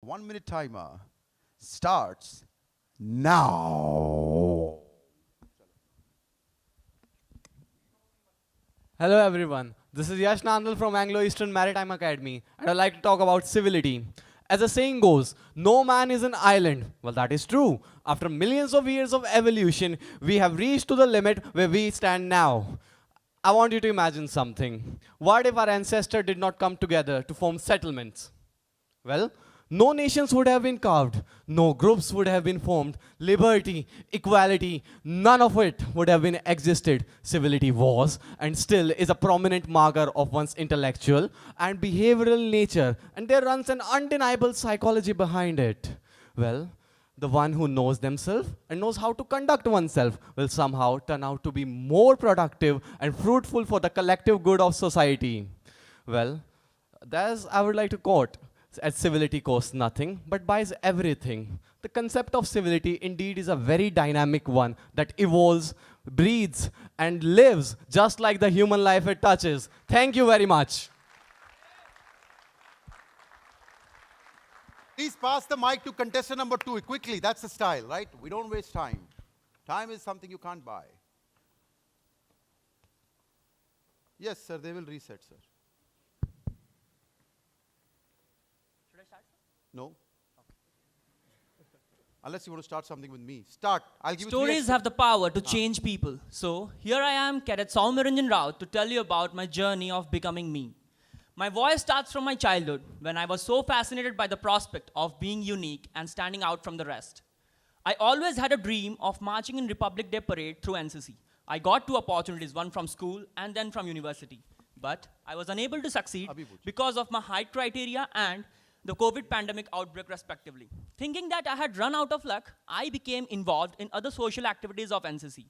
1 minute timer starts now. Hello everyone, this is Yash Nandal from Anglo-Eastern Maritime Academy and I'd like to talk about civility. As the saying goes, no man is an island. Well, that is true. After millions of years of evolution, we have reached to the limit where we stand now. I want you to imagine something. What if our ancestors did not come together to form settlements? Well, no nations would have been carved, no groups would have been formed, liberty, equality, none of it would have been existed. Civility was and still is a prominent marker of one's intellectual and behavioral nature, and there runs an undeniable psychology behind it. Well, the one who knows themselves and knows how to conduct oneself will somehow turn out to be more productive and fruitful for the collective good of society. Well, that's I would like to quote as civility costs nothing but buys everything. The concept of civility indeed is a very dynamic one that evolves, breathes, and lives just like the human life it touches. Thank you very much. Please pass the mic to contestant number 2 quickly. That's the style, right? We don't waste time. Time is something you can't buy. Yes, sir, they will reset, sir. Should I start? No? Unless you want to start something with me. Start. I'll give you Stories have the power to change people. So here I am, Cadet Saumyaranjan Rao, to tell you about my journey of becoming me. My voice starts from my childhood, when I was so fascinated by the prospect of being unique and standing out from the rest. I always had a dream of marching in Republic Day parade through NCC. I got two opportunities, one from school and then from university. But I was unable to succeed because of my height criteria and the COVID pandemic outbreak respectively. Thinking that I had run out of luck, I became involved in other social activities of NCC.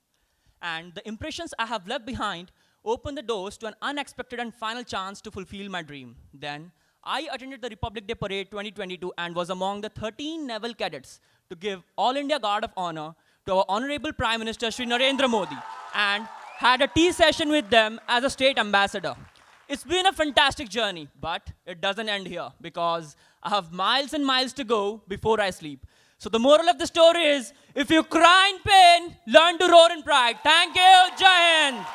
And the impressions I have left behind opened the doors to an unexpected and final chance to fulfill my dream. Then, I attended the Republic Day Parade 2022 and was among the 13 naval cadets to give All India Guard of Honor to our Honorable Prime Minister Shri Narendra Modi and had a tea session with them as a state ambassador. It's been a fantastic journey, but it doesn't end here because I have miles and miles to go before I sleep. So the moral of the story is, if you cry in pain, learn to roar in pride. Thank you, Jai Hind.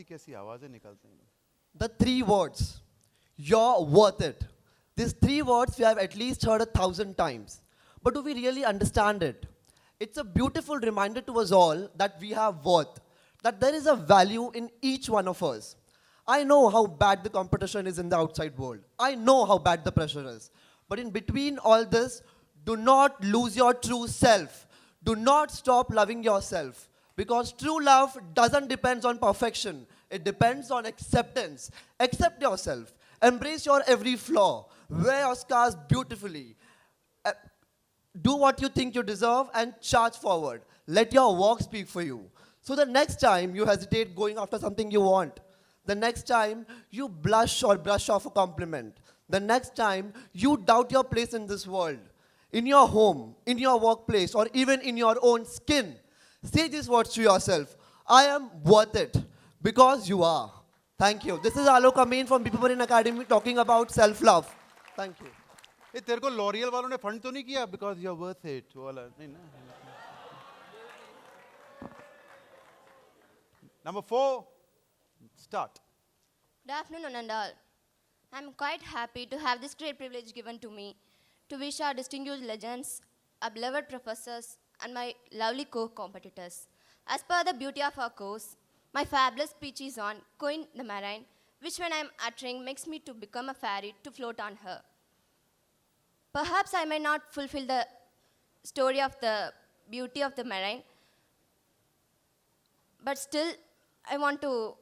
कैसी आवाजें निकलती हैं. The three words, you're worth it. These three words we have at least heard 1,000 times. But do we really understand it? It's a beautiful reminder to us all that we have worth, that there is a value in each one of us. I know how bad the competition is in the outside world. I know how bad the pressure is. But in between all this, do not lose your true self. Do not stop loving yourself. Because true love doesn't depend on perfection. It depends on acceptance. Accept yourself. Embrace your every flaw. Wear your scars beautifully. Do what you think you deserve and charge forward. Let your work speak for you. So the next time you hesitate going after something you want, the next time you blush or brush off a compliment, the next time you doubt your place in this world, in your home, in your workplace, or even in your own skin, say these words to yourself. I am worth it because you are. Thank you. This is Alok Amin from People in Academy talking about self-love. Thank you. ये तेरे को L'Oréal वालों ने fund तो नहीं किया because you're worth it वाला नहीं ना. Number 4, start. Good afternoon, Anandal. I'm quite happy to have this great privilege given to me to wish our distinguished legends, our beloved professors, and my lovely co-competitors. As per the beauty of our course, my fabulous speech is on Queen the Marine, which when I'm uttering makes me to become a fairy to float on her. Perhaps I may not fulfill the story of the beauty of the marine, but still I want to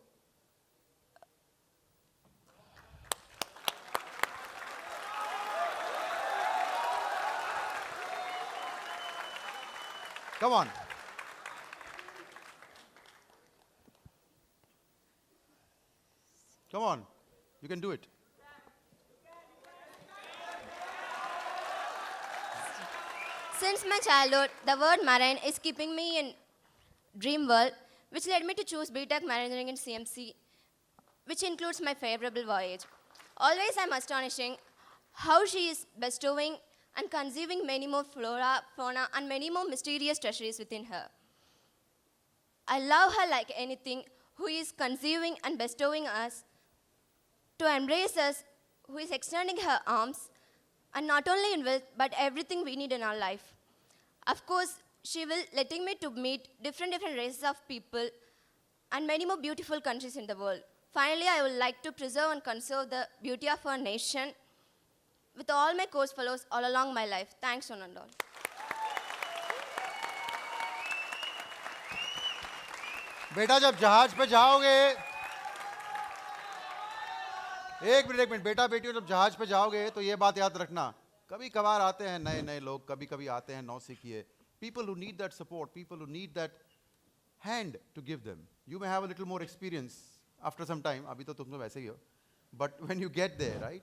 Come on. Come on. You can do it. Since my childhood, the word marine is keeping me in dream world, which led me to choose BTech Management in CMC, which includes my favorable voyage. Always I'm astonishing how she is bestowing and conceiving many more flora, fauna, and many more mysterious treasuries within her. I love her like anything, who is conceiving and bestowing us to embrace us, who is extending her arms, and not only in wealth, but everything we need in our life. Of course, she will letting me to meet different races of people and many more beautiful countries in the world. Finally, I would like to preserve and conserve the beauty of our nation with all my course fellows all along my life. Thanks, one and all. बेटा जब जहाज पे जाओगे, एक minute बेटा बेटियों जब जहाज पे जाओगे तो ये बात याद रखना, कभी कभार आते हैं नए नए लोग, कभी कभी आते हैं नौसिखिए, people who need that support, people who need that hand to give them. You may have a little more experience after some time, अभी तो तुम तो वैसे ही हो, but when you get there, right?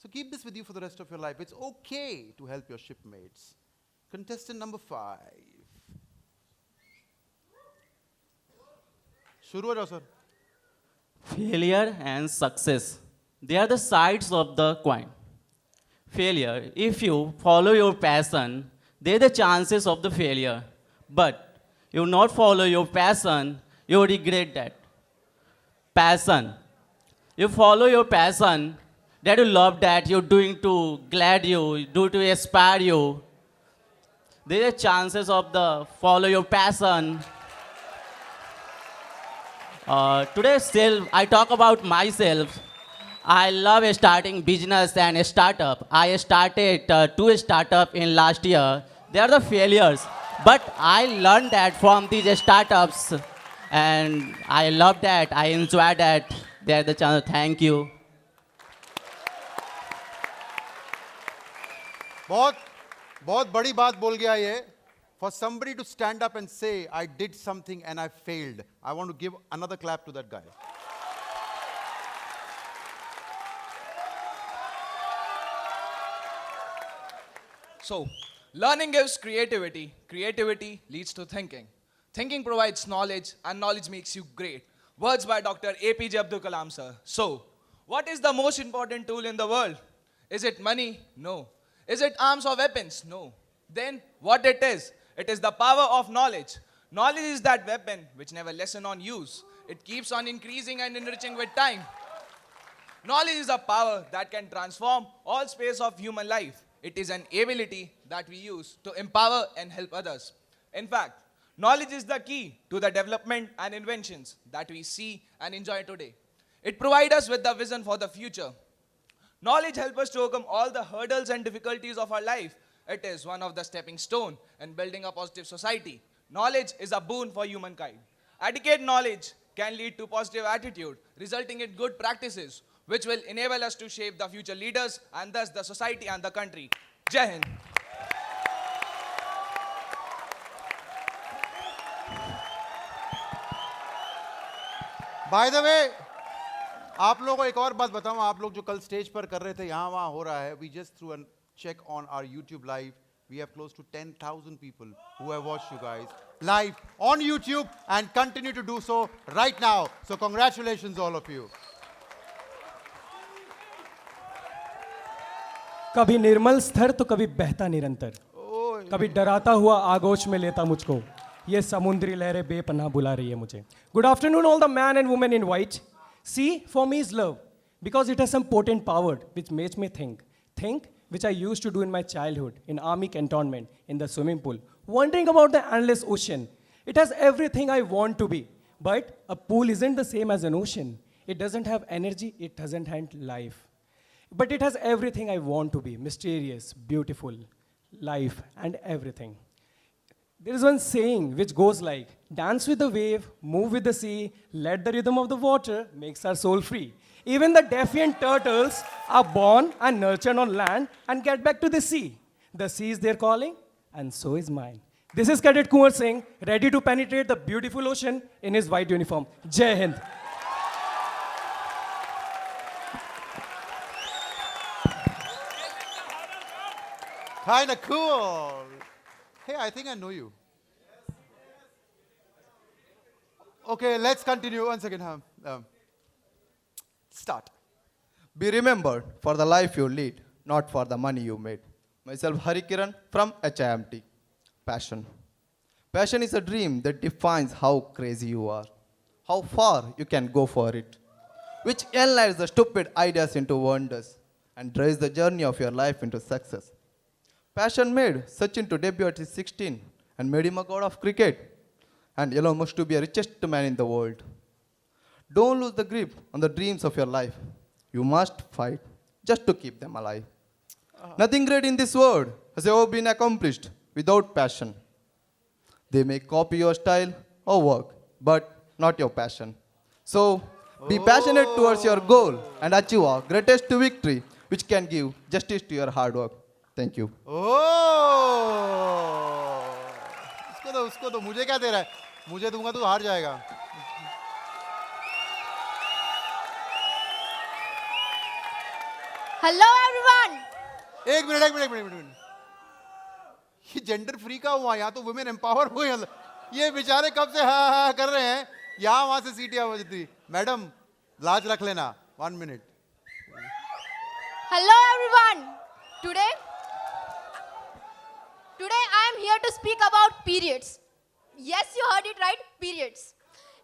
So keep this with you for the rest of your life. It's okay to help your shipmates. Contestant number 5. शुरू हो जाओ sir. Failure and success. They are the sides of the coin. Failure, if you follow your passion, there are the chances of the failure. But you not follow your passion, you regret that. Passion. You follow your passion, that you love that, you're doing to glad you, do to inspire you. There are chances of the follow your passion. Today, still, I talk about myself. I love starting business and startup. I started 2 startups in last year. They are the failures, but I learned that from these startups, and I love that. I enjoy that. They are the chance. Thank you. बहुत बहुत बड़ी बात बोल गया ये. For somebody to stand up and say, I did something and I failed, I want to give another clap to that guy. So, learning gives creativity. Creativity leads to thinking. Thinking provides knowledge, and knowledge makes you great. Words by Dr. APJ Abdul Kalam, sir. So, what is the most important tool in the world? Is it money? No. Is it arms or weapons? No. Then, what it is? It is the power of knowledge. Knowledge is that weapon which never lessen on use. It keeps on increasing and enriching with time. Knowledge is a power that can transform all space of human life. It is an ability that we use to empower and help others. In fact, knowledge is the key to the development and inventions that we see and enjoy today. It provides us with the vision for the future. Knowledge helps us to overcome all the hurdles and difficulties of our life. It is one of the stepping stones in building a positive society. Knowledge is a boon for humankind. Adequate knowledge can lead to positive attitude, resulting in good practices, which will enable us to shape the future leaders and thus the society and the country. Jai Hind. By the way, आप लोगों को एक और बात बताऊं, आप लोग जो कल स्टेज पर कर रहे थे, यहाँ वहाँ हो रहा है, we just threw a check on our YouTube live. We have close to 10,000 people who have watched you guys live on YouTube and continue to do so right now. So congratulations all of you. कभी निर्मल स्तर तो कभी बहता निरंतर, कभी डराता हुआ आगोश में लेता मुझको, ये समुद्री लहरें बेपनाह बुला रही है मुझे. Good afternoon all the man and women in white. See, for me is love, because it has some potent power which makes me think which I used to do in my childhood, in army cantonment, in the swimming pool, wondering about the endless ocean. It has everything I want to be, but a pool isn't the same as an ocean. It doesn't have energy, it doesn't have life. But it has everything I want to be, mysterious, beautiful, life, and everything. There is one saying which goes like, dance with the wave, move with the sea, let the rhythm of the water makes our soul free. Even the defiant turtles are born and nurtured on land and get back to the sea. The sea is their calling, and so is mine. This is Cadet Kunwar Singh, ready to penetrate the beautiful ocean in his white uniform. Jai Hind. Kinda cool. Hey, I think I know you. Okay, let's continue. 1 second. Start. Be remembered for the life you lead, not for the money you made. Myself, Hari Kiran from HIMT. Passion. Passion is a dream that defines how crazy you are, how far you can go for it, which enlightens the stupid ideas into wonders and drives the journey of your life into success. Passion made Sachin to debut at his 16 and made him a god of cricket, and Elon Musk to be the richest man in the world. Don't lose the grip on the dreams of your life. You must fight just to keep them alive. Nothing great in this world has ever been accomplished without passion. They may copy your style or work, but not your passion. So, be passionate towards your goal and achieve a greatest victory which can give justice to your hard work. Thank you. Oh! उसको दो मुझे क्या दे रहा है मुझे दूंगा तो हार जाएगा Hello everyone. एक मिनट ये जेंडर फ्री का हुआ यहाँ तो वुमेन एम्पावर हुए ये बेचारे कब से हा कर रहे हैं यहाँ वहां से सीटियां बजती मैडम लाज रख लेना 1 minute Hello everyone. Today I am here to speak about periods. Yes, you heard it right, periods.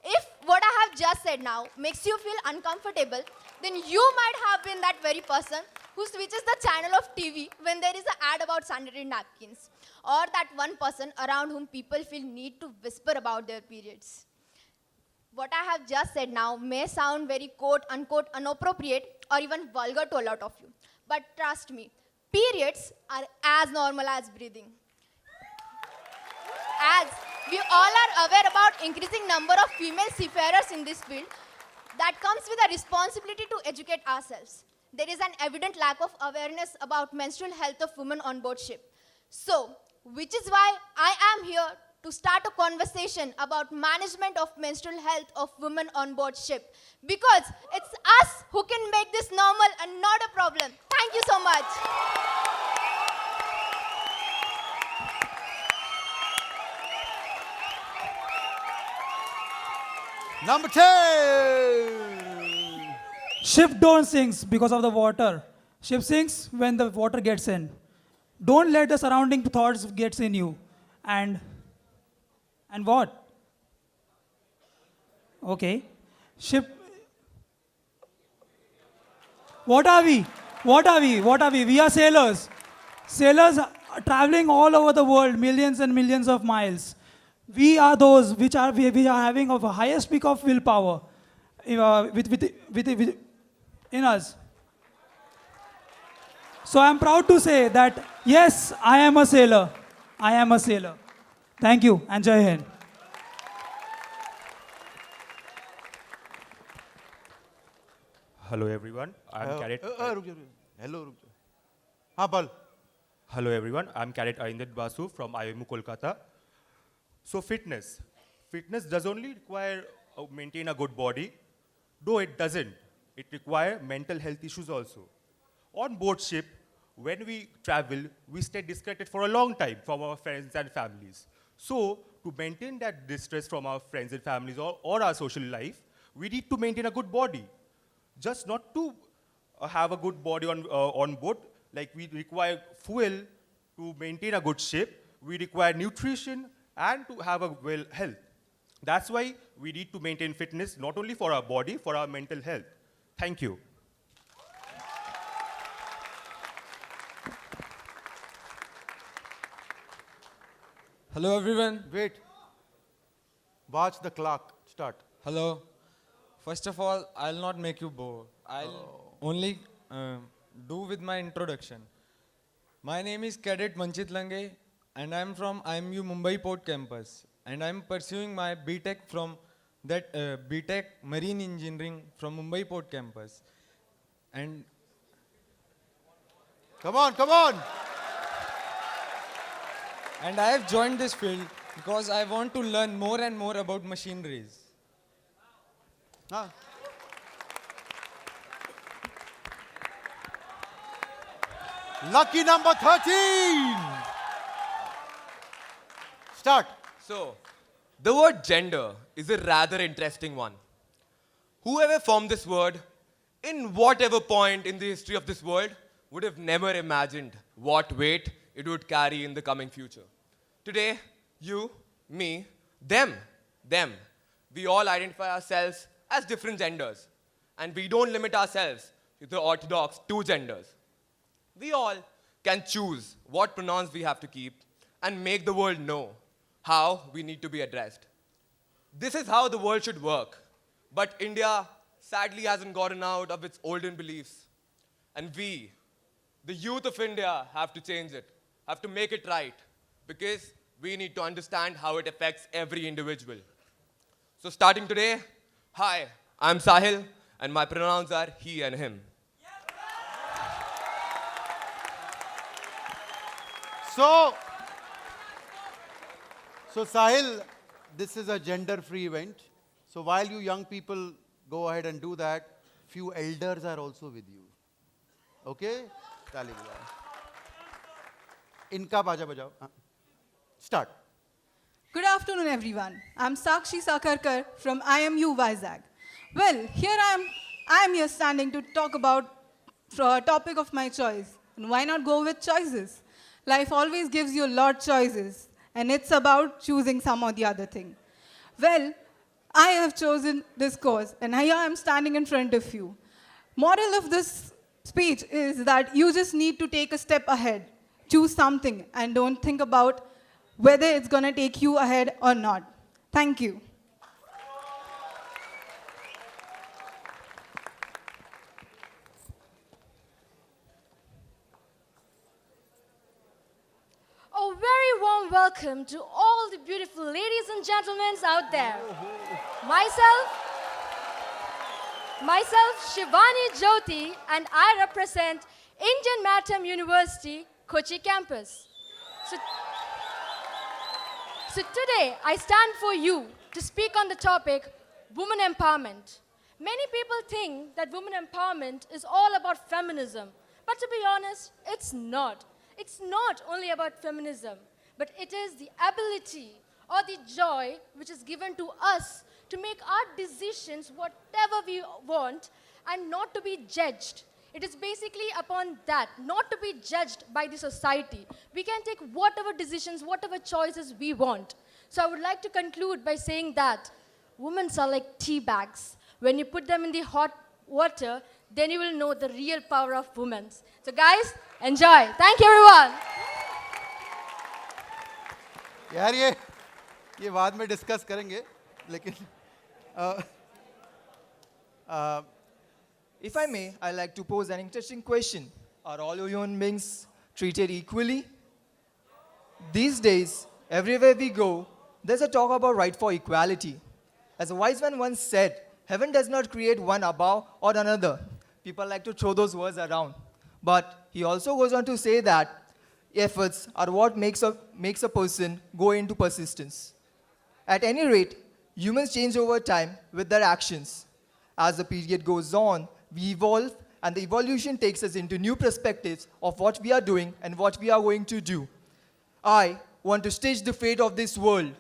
If what I have just said now makes you feel uncomfortable, then you might have been that very person who switches the channel of TV when there is an ad about sanitary napkins, or that one person around whom people feel need to whisper about their periods. What I have just said now may sound very quote unquote inappropriate or even vulgar to a lot of you. But trust me, periods are as normal as breathing. As we all are aware about increasing number of female seafarers in this field, that comes with a responsibility to educate ourselves. There is an evident lack of awareness about menstrual health of women on board ship. So, which is why I am here to start a conversation about management of menstrual health of women on board ship. Because it's us who can make this normal and not a problem. Thank you so much. Number 10. Ship don't sinks because of the water. Ship sinks when the water gets in. Don't let the surrounding thoughts gets in you. And what? Okay. Ship. What are we? What are we? What are we? We are sailors. Sailors are traveling all over the world, millions and millions of miles. We are those which are having of a highest peak of willpower in us. So I am proud to say that yes, I am a sailor. I am a sailor. Thank you and Jai Hind. Hello everyone, I'm Cadet. Hello. हाँ बल. Hello everyone, I'm Cadet Arindit Basu from IMU Kolkata. So fitness does only require maintain a good body, though it doesn't. It requires mental health issues also. On board ship, when we travel, we stay disconnected for a long time from our friends and families. So to maintain that distress from our friends and families or our social life, we need to maintain a good body. Just not to have a good body on board, like we require fuel to maintain a good ship, we require nutrition and to have a well health. That's why we need to maintain fitness not only for our body, for our mental health. Thank you. Hello everyone. Wait. Watch the clock. Start. Hello. First of all, I'll not make you bored. I'll only do with my introduction. My name is Cadet Manchit Lange and I'm from IMU Mumbai Port Campus and I'm pursuing my BTech from that BTech Marine Engineering from Mumbai Port Campus. And Come on. And I have joined this field because I want to learn more and more about machineries. हाँ. Lucky number 13. Start. So, The word gender is a rather interesting one. Whoever formed this word, in whatever point in the history of this world, would have never imagined what weight it would carry in the coming future. Today, you, me, them, we all identify ourselves as different genders. And we don't limit ourselves to the orthodox 2 genders. We all can choose what pronouns we have to keep and make the world know how we need to be addressed. This is how the world should work. But India sadly hasn't gotten out of its olden beliefs. And we, the youth of India, have to change it, have to make it right, because we need to understand how it affects every individual. So starting today, hi, I'm Sahil, and my pronouns are he and him. So Sahil, this is a gender-free event. So while you young people go ahead and do that, few elders are also with you. Okay? Tali bajao. Inka baja bajao. Start. Good afternoon, everyone. I'm Sakshi Sakarkar from IMU Vizag. Well, here I am here standing to talk about a topic of my choice. And why not go with choices? Life always gives you a lot of choices, and it's about choosing some or the other thing. Well, I have chosen this course, and here I am standing in front of you. Moral of this speech is that you just need to take a step ahead. Choose something, and don't think about whether it's going to take you ahead or not. Thank you. A very warm welcome to all the beautiful ladies and gentlemen out there. Myself, Shivani Jyoti, and I represent Indian Maritime University, Kochi campus. So today, I stand for you to speak on the topic, women empowerment. Many people think that women empowerment is all about feminism, but to be honest, it's not. It's not only about feminism, but it is the ability or the joy which is given to us to make our decisions whatever we want and not to be judged. It is basically upon that, not to be judged by the society. We can take whatever decisions, whatever choices we want. So I would like to conclude by saying that women are like tea bags. When you put them in the hot water, then you will know the real power of women. So guys, enjoy. Thank you everyone. यार ये बाद में discuss करेंगे, लेकिन If I may, I'd like to pose an interesting question. Are all human beings treated equally? These days, everywhere we go, there's a talk about right for equality. As a wise man once said, heaven does not create one above or another. People like to throw those words around. But he also goes on to say that efforts are what makes a person go into persistence. At any rate, humans change over time with their actions. As the period goes on, we evolve, and the evolution takes us into new perspectives of what we are doing and what we are going to do. I want to stage the fate of this world.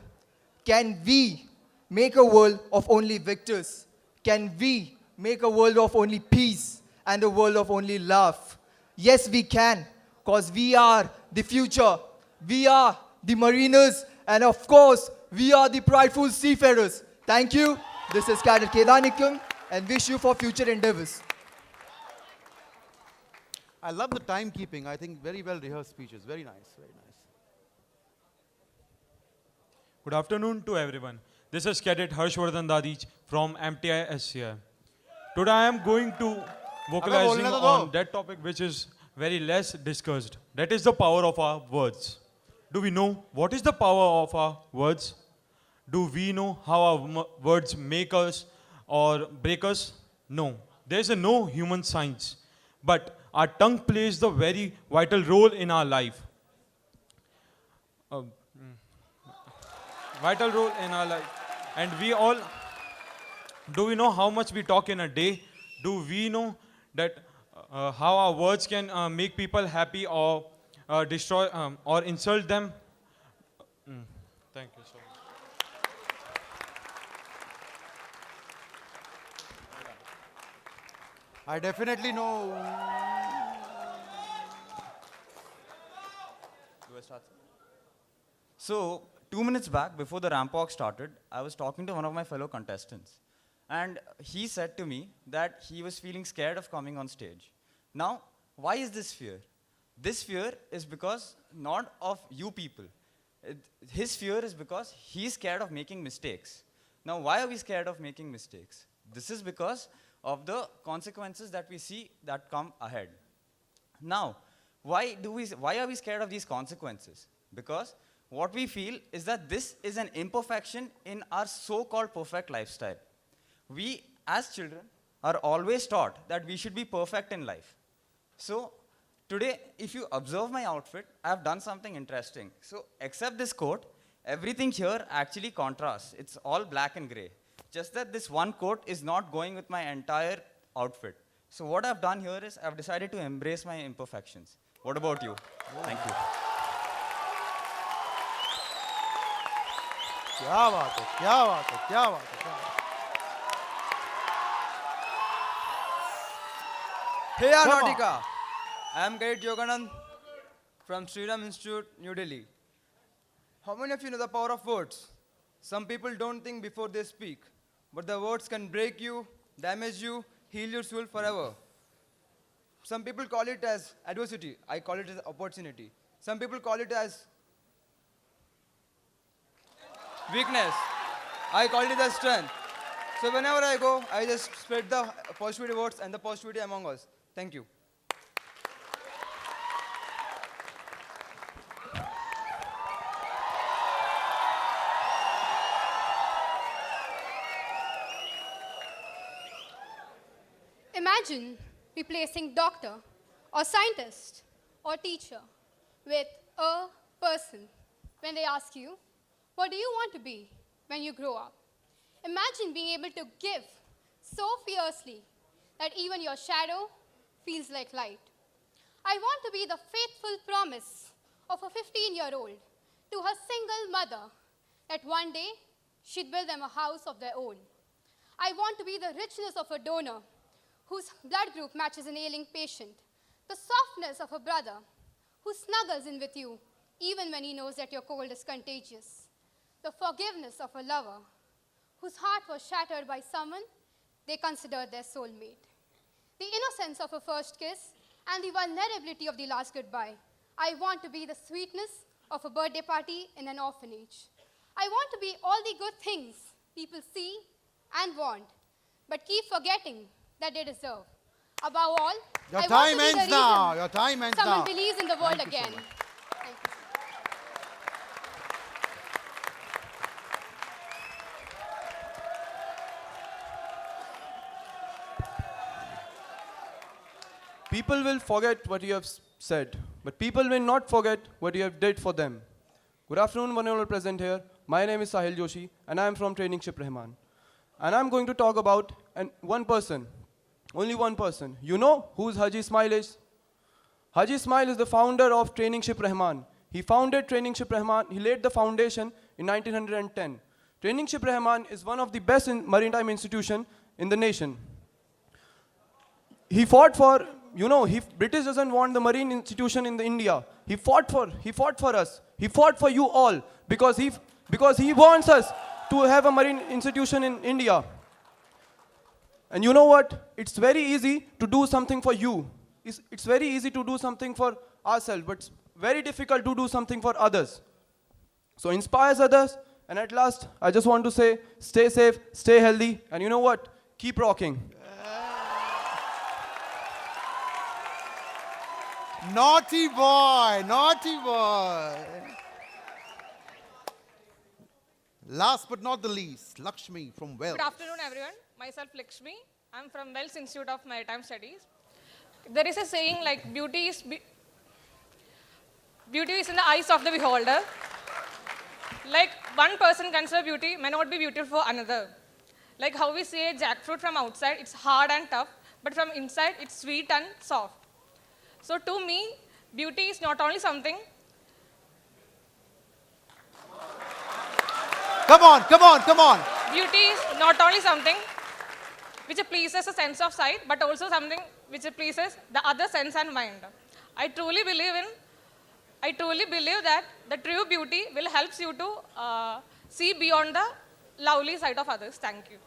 Can we make a world of only victors? Can we make a world of only peace and a world of only love? Yes, we can, because we are the future. We are the mariners, and of course, we are the prideful seafarers. Thank you. This is Cadet Kedanikam, and wish you for future endeavors. I love the timekeeping. I think very well rehearsed speeches. Very nice, very nice. Good afternoon to everyone. This is Cadet Harshvardhan Dadij from MTI SCI. Today I am going to vocalizing on that topic which is very less discussed. That is the power of our words. Do we know what is the power of our words? Do we know how our words make us or break us? No. There is no human science. But our tongue plays the very vital role in our life. Vital role in our life. And we all, do we know how much we talk in a day? Do we know that how our words can make people happy or destroy or insult them? Thank you so much. I definitely know. So, 2 minutes back, before the ramp walk started, I was talking to one of my fellow contestants. And he said to me that he was feeling scared of coming on stage. Now, why is this fear? This fear is because not of you people. His fear is because he's scared of making mistakes. Now, why are we scared of making mistakes? This is because of the consequences that we see that come ahead. Now, why are we scared of these consequences? Because what we feel is that this is an imperfection in our so-called perfect lifestyle. We, as children, are always taught that we should be perfect in life. So, today, if you observe my outfit, I have done something interesting. So, except this coat, everything here actually contrasts. It's all black and gray. Just that this one coat is not going with my entire outfit. So, what I've done here is I've decided to embrace my imperfections. What about you? Thank you. क्या बात है, क्या बात है, क्या बात है, क्या बात है. Hey, Come on. Naughtica. I am Cadet Yoganand from Sriram Institute, New Delhi. How many of you know the power of words? Some people don't think before they speak, but the words can break you, damage you, heal your soul forever. Some people call it as adversity. I call it as opportunity. Some people call it as weakness. I call it as strength. So whenever I go, I just spread the positivity words and the positivity among us. Thank you. Imagine replacing doctor or scientist or teacher with a person when they ask you, what do you want to be when you grow up? Imagine being able to give so fiercely that even your shadow feels like light. I want to be the faithful promise of a 15-year-old to her single mother that one day she'd build them a house of their own. I want to be the richness of a donor whose blood group matches an ailing patient, the softness of a brother who snuggles in with you even when he knows that your cold is contagious, the forgiveness of a lover whose heart was shattered by someone they considered their soulmate, the innocence of a first kiss and the vulnerability of the last goodbye. I want to be the sweetness of a birthday party in an orphanage. I want to be all the good things people see and want, but keep forgetting that they deserve. Above all, Your I time want to be ends the now. reason Your time ends someone now. believes in the world Thank you so again. much. Thank you. People will forget what you have said, but people will not forget what you have did for them. Good afternoon, one and all present here. My name is Sahil Joshi, and I am from Training Ship Rahman. And I'm going to talk about one person, only one person. You know who Haji Ismail is? Haji Ismail is the founder of Training Ship Rahman. He founded Training Ship Rahman. He laid the foundation in 1910. Training Ship Rahman is one of the best maritime institution in the nation. He fought for, British doesn't want the marine institution in the India. He fought for us. He fought for you all because he wants us to have a marine institution in India. And you know what? It's very easy to do something for you. It's very easy to do something for ourselves, but it's very difficult to do something for others. So inspires others, and at last, I just want to say, stay safe, stay healthy, and you know what? Keep rocking. Naughty boy, naughty boy. Last but not the least, Lakshmi from Wales. Good afternoon, everyone. Myself, Lakshmi. I'm from Wales Institute of Maritime Studies. There is a saying like beauty is in the eyes of the beholder. Like one person consider beauty may not be beautiful for another. Like how we say jackfruit from outside, it's hard and tough, but from inside, it's sweet and soft. So to me, beauty is not only something. Come on. Beauty is not only something which pleases a sense of sight, but also something which pleases the other sense and mind. I truly believe that the true beauty will help you to see beyond the lovely sight of others. Thank you.